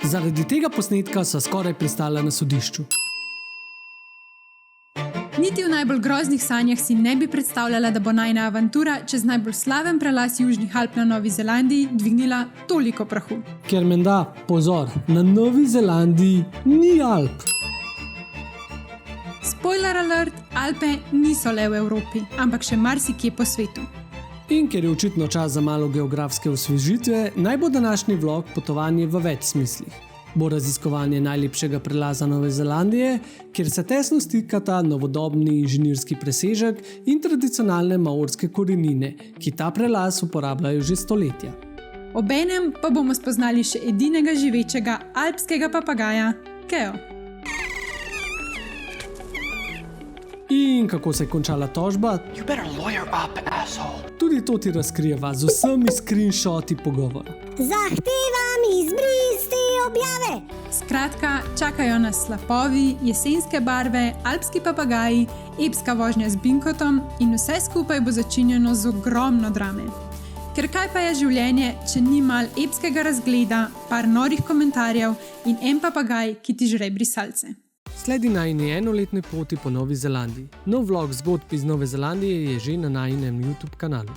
Zaradi tega posnetka so skoraj pristala na sodišču. Niti v najbolj groznih sanjah si ne bi predstavljala, da bo najina avantura čez najbolj slaven prelaz Južnih Alp na Novi Zelandiji dvignila toliko prahu. Ker menda, pozor, na Novi Zelandiji ni Alp. Spoiler alert, Alpe niso le v Evropi, ampak še marsikje po svetu. In ker je očitno čas za malo geografske osvežitve, naj bo današnji vlog potovanje v več smislih. Bo raziskovanje najlepšega prelaza Nove Zelandije, kjer se tesno stikata novodobni inženirski presežek in tradicionalne maorske korenine, ki ta prelaz uporabljajo že stoletja. Obenem pa bomo spoznali še edinega živečega alpskega papagaja, Keo. In kako se je končala tožba? You better lawyer up, asshole. Tudi to ti razkrijeva z vsemi screenshoti pogovora. Zahtevam izbris te objave. Skratka, čakajo nas slapovi, jesenske barve, alpski papagaji, epska vožnja z Binkotom in vse skupaj bo začinjeno z ogromno drame. Ker kaj pa je življenje, če ni mal epskega razgleda, par norih komentarjev in en papagaj, ki ti žre brisalce. Sledi najini enoletni poti po Novi Zelandiji. Nov vlog zgodb iz Nove Zelandije je že na najinem YouTube kanalu.